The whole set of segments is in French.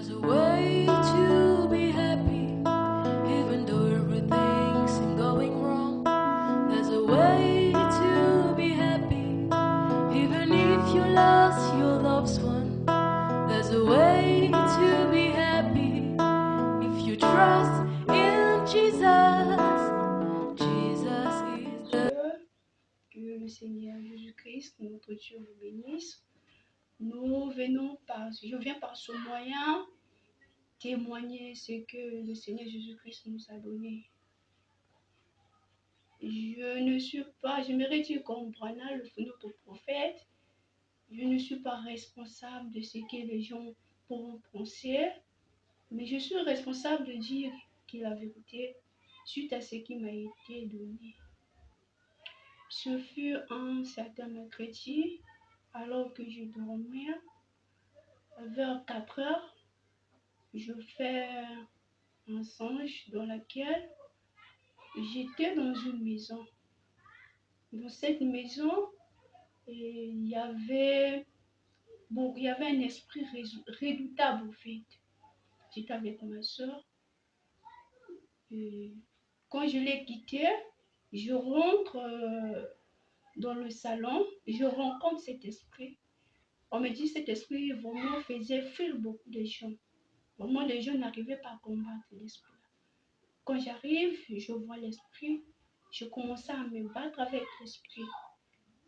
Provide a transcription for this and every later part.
There's a way to be happy, even though everything seems going wrong. There's a way to be happy, even if you lost your loved one. There's a way to be happy, if you trust in Jesus. Jesus is the... Que le Seigneur Jésus-Christ, notre Dieu, vous bénisse. Je viens par ce moyen témoigner ce que le Seigneur Jésus-Christ nous a donné. J'aimerais dire comme Branham, notre prophète, je ne suis pas responsable de ce que les gens pourront penser, mais je suis responsable de dire la vérité suite à ce qui m'a été donné. Ce fut un certain mercredi, alors que je dormais, vers 4 heures, je fais un songe dans lequel j'étais dans une maison. Dans cette maison, il y avait un esprit redoutable au fait. J'étais avec ma soeur. Quand je l'ai quitté, je rentre dans le salon, je rencontre cet esprit. On me dit que cet esprit vraiment faisait fuir beaucoup de gens. Vraiment, les gens n'arrivaient pas à combattre l'esprit. Quand j'arrive, je vois l'esprit, je commençais à me battre avec l'esprit.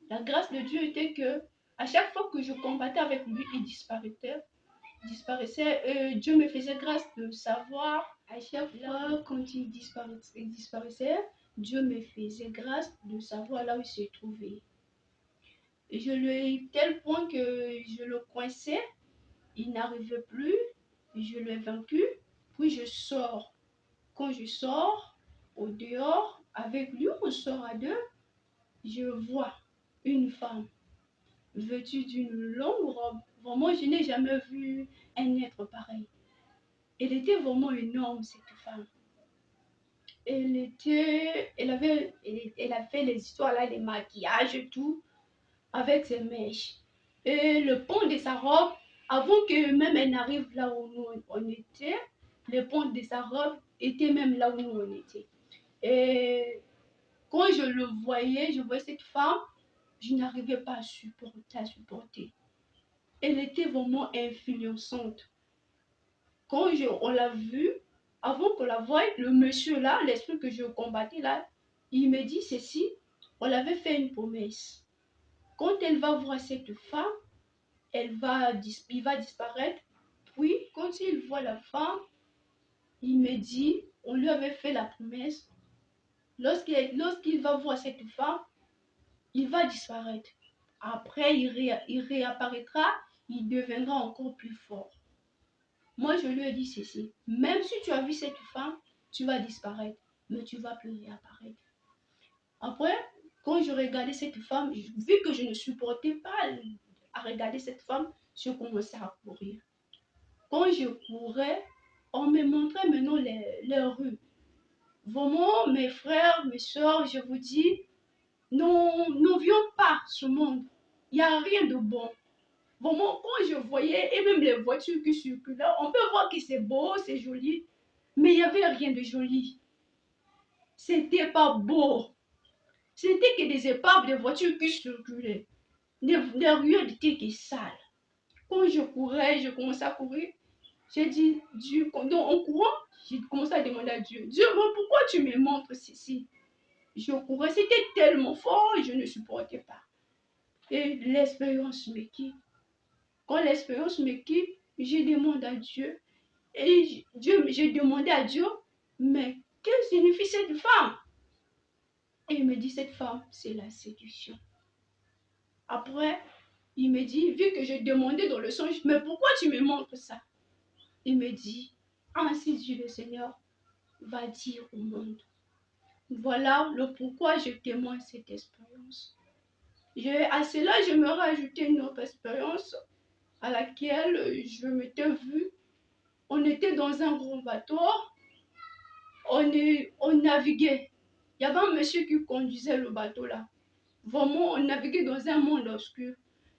La grâce de Dieu était que à chaque fois que je combattais avec lui, il disparaissait. Dieu me faisait grâce de savoir. À chaque fois, quand il disparaissait, Dieu me faisait grâce de savoir là où il se trouvait. Et je lui ai eu tel point que je le coinçais, il n'arrivait plus, je l'ai vaincu, puis je sors. Quand je sors au dehors, avec lui, on sort à deux, je vois une femme vêtue d'une longue robe. Vraiment, je n'ai jamais vu un être pareil. Elle était vraiment énorme, cette femme. Elle a fait les histoires là, les maquillages et tout, avec ses mèches. Et le pont de sa robe, avant que même elle n'arrive là où nous on était, le pont de sa robe était même là où nous on était. Et quand je voyais cette femme, je n'arrivais pas à supporter. Elle était vraiment influençante. Quand on l'a vue, avant qu'on la voie, le monsieur là, l'esprit que je combattais là, il me dit ceci, on l'avait fait une promesse. Quand elle va voir cette femme, il va disparaître. Puis, quand il voit la femme, il me dit, on lui avait fait la promesse. Lorsqu'il va voir cette femme, il va disparaître. Après, il réapparaîtra, il deviendra encore plus fort. Moi, je lui ai dit ceci. Même si tu as vu cette femme, tu vas disparaître, mais tu ne vas plus réapparaître. Après, quand je regardais cette femme, vu que je ne supportais pas à regarder cette femme, je commençais à courir. Quand je courais, on me montrait maintenant les rues. Vraiment, mes frères, mes soeurs, je vous dis, nous vions pas ce monde. Il n'y a rien de bon. Vraiment, quand je voyais, et même les voitures qui circulent, on peut voir que c'est beau, c'est joli, mais il n'y avait rien de joli. C'était pas beau. C'était que des épaves, des voitures qui circulaient. Les rues étaient sales. Quand je courais, je commençais à courir. J'ai dit, Dieu, en courant, j'ai commencé à demander à Dieu, Dieu, pourquoi tu me montres ceci? Je courais, c'était tellement fort, je ne supportais pas. Et l'expérience me quitte. Quand l'expérience me quitte, je demande à Dieu. Et j'ai demandé à Dieu, mais que signifie cette femme? Et il me dit, cette femme, c'est la séduction. Après, il me dit, vu que j'ai demandé dans le songe, mais pourquoi tu me montres ça? Il me dit, ainsi dit le Seigneur, va dire au monde. Voilà le pourquoi je témoigne cette expérience. À cela, je me rajoutais une autre expérience à laquelle je m'étais vue. On était dans un gros bateau, on naviguait. Il y avait un monsieur qui conduisait le bateau là. Vraiment, on naviguait dans un monde obscur.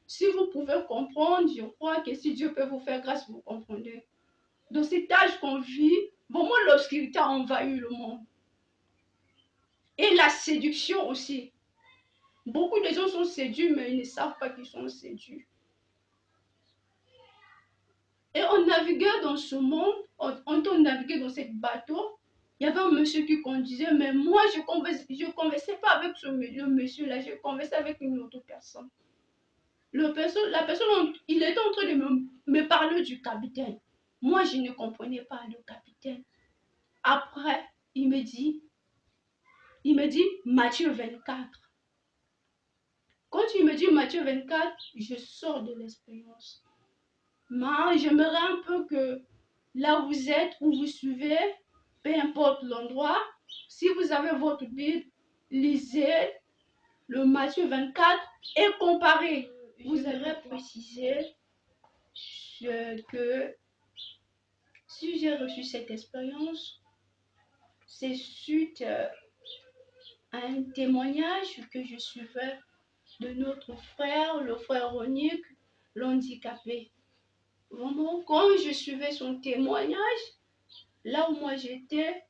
Si vous pouvez comprendre, je crois que si Dieu peut vous faire grâce, vous comprenez. dans cet âge qu'on vit, vraiment l'obscurité a envahi le monde. Et la séduction aussi. Beaucoup de gens sont séduits, mais ils ne savent pas qu'ils sont séduits. Et on naviguait dans ce monde, on naviguait dans ce bateau. Il y avait un monsieur qui conduisait, mais moi, je ne conversais pas avec le monsieur-là, je conversais avec une autre personne. La personne, il était en train de me parler du capitaine. Moi, je ne comprenais pas le capitaine. Après, il me dit Matthieu 24. Quand il me dit Matthieu 24, je sors de l'expérience. Mais j'aimerais un peu que là où vous êtes, où vous suivez, peu importe l'endroit, si vous avez votre Bible, lisez le Matthieu 24 et comparez. Vous avez précisé que si j'ai reçu cette expérience, c'est suite à un témoignage que je suivais de notre frère, le frère Ronique, l'handicapé. Vraiment, quand je suivais son témoignage, là où moi j'étais,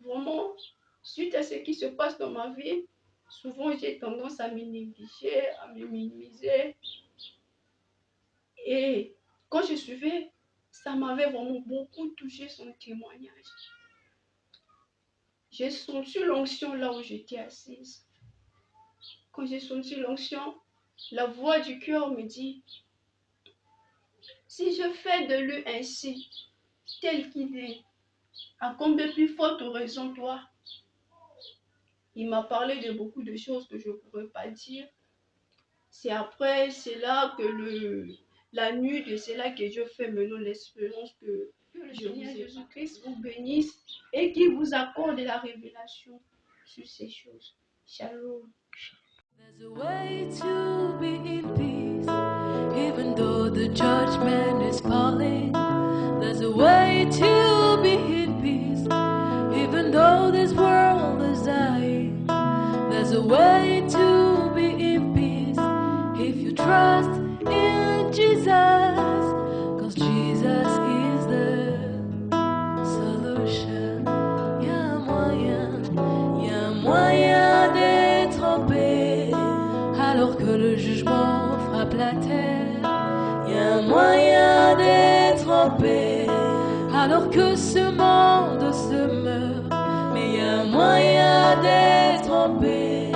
vraiment, suite à ce qui se passe dans ma vie, souvent j'ai tendance à me négliger, à me minimiser. Et quand je suivais, ça m'avait vraiment beaucoup touché son témoignage. J'ai senti l'onction là où j'étais assise. Quand j'ai senti l'onction, la voix du cœur me dit, si je fais de lui ainsi, tel qu'il est, à combien plus forte raison toi? Il m'a parlé de beaucoup de choses que je ne pourrais pas dire. C'est là que la nuit, et c'est là que je fais maintenant l'espérance que le Seigneur Jésus-Christ vous bénisse et qu'il vous accorde la révélation sur ces choses. Shalom. There's a way to be in peace, even though the judgment is falling. There's a way to be in peace, even though this world is dying. There's a way to be in peace, if you trust in Jesus, 'cause Jesus is the solution. Y'a moyen d'être en paix, alors que le jugement frappe la terre. Y'a moyen d'être en paix, alors que ce monde se meurt. Mais y'a moyen d'être en paix.